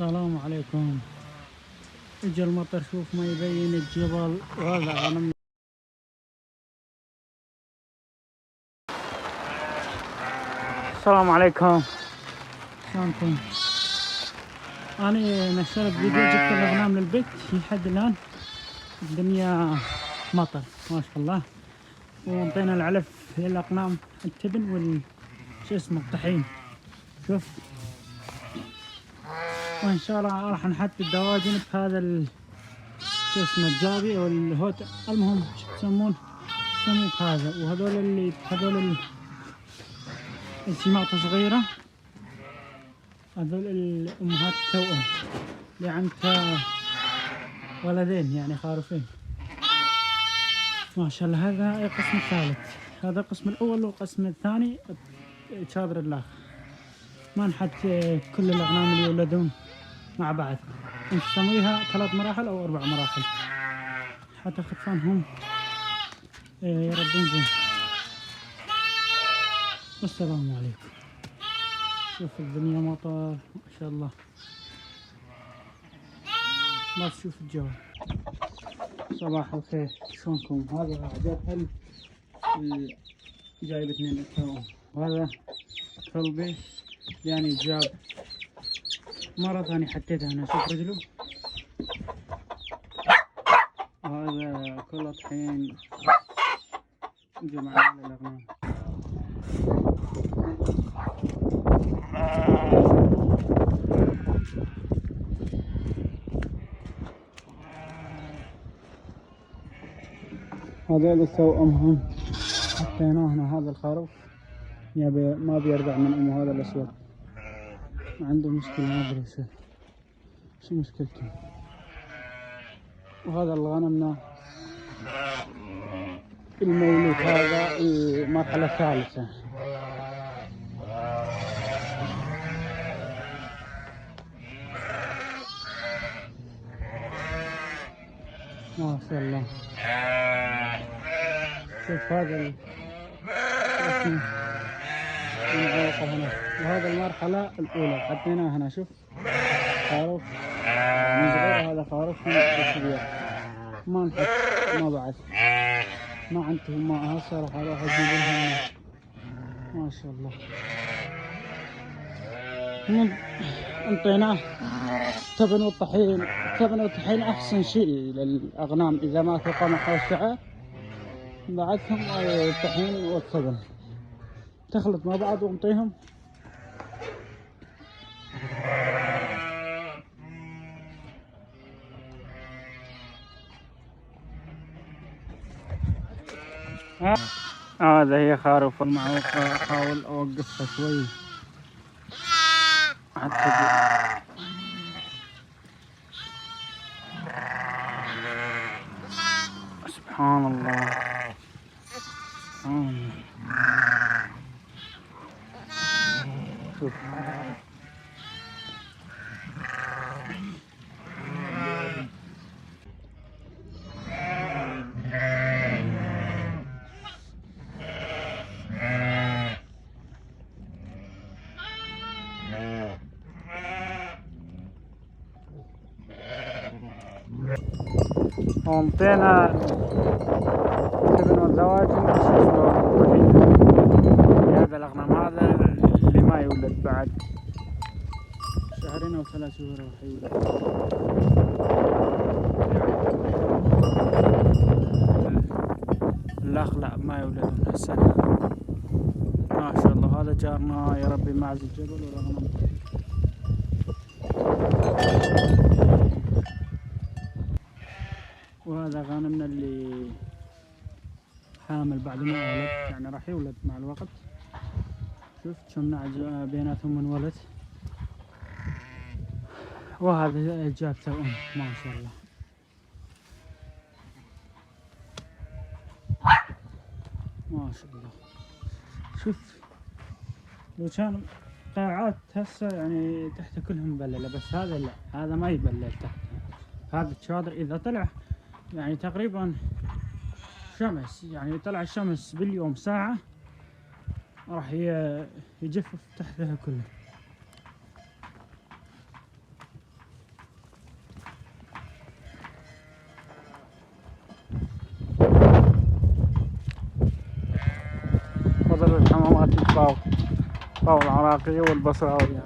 السلام عليكم. اجى المطر، شوف ما يبين الجبل وهذا غنم. السلام عليكم، شلونكم؟ أنا نشرت فيديو جبت الأغنام للبيت لحد الآن الدنيا مطر ما شاء الله، وانطينا العلف للأغنام التبن شو اسمه الطحين. شوف، وإن شاء الله راح نحط الدواجن بهذا شو اسمه الجابي او الهوت، المهم شو يسموه بهذا. وهذول السماطة صغيرة، هذول الأمهات التوأم اللي عندها ولدين يعني خارفين ما شاء الله. هذا القسم الثالث، هذا القسم الأول، والقسم الثاني شادر اللاخ. ما نحط كل الأغنام اللي يولدون مع بعض، نسميها 3 مراحل أو 4 مراحل حتى خرفانهم يربون زين. والسلام عليكم. شوف الدنيا مطر ما شاء الله، ما تشوف الجو. صباح الخير، شلونكم؟ هذا عجب جايب 2 توأم، وهذا كلبي يعني جاب مرة ثانية حطيتها هنا، شوف رجله. وهذا كله طحين جمعنا للأغنام. هذول التوأمهم حطيناه هنا. هذا الخروف ما بيرضع من أمه، هذا الأسود عنده مشكلة ما أدري شو مشكلته. وهذا الغنمنا المولود، هذا المرحلة الثالثة. ما شاء الله. شوف هذا اسمه المعوقة هنا، وهذا المرحلة الأولى حطيناه هنا. شوف خروف من صغير، هذا خروف كبير ما نحط، ما بعد ما عندهم ماء. هسه راح اروح اجيب لهم ما شاء الله. انطيناه تبن والطحين. تبن والطحين احسن شيء للاغنام اذا ماكو قمح او شعر، بعدهم الطحين والتبن تخلط مع بعض وانطيهم. هذا هي خروف المعوقة، احاول اوقفها شوي حتى سبحان الله. شوف وانطينا التبن والدواجن هذا الأغنام. هذا اللي ما يولد بعد 2 أو 3 شهور راح يولد. الأخ لا ما يولدون هالسنة ما شاء الله. هذا جارنا يا ربي معز الجبل والأغنام. وهذا غانمنا اللي حامل بعد ما ولد، يعني راح يولد مع الوقت. شوف شمنا بيناتهم من ولد. وهذا جاب توأم ما شاء الله. ما شاء الله. شوف لو كان قاعات هسه يعني تحت كلهم مبللة، بس هذا لا، هذا ما يبلل تحت. هذا الشادر إذا طلع يعني تقريبا شمس، يعني طلع الشمس باليوم ساعة راح يجفف تحتها كله. في الفاو العراقية والبصراوية.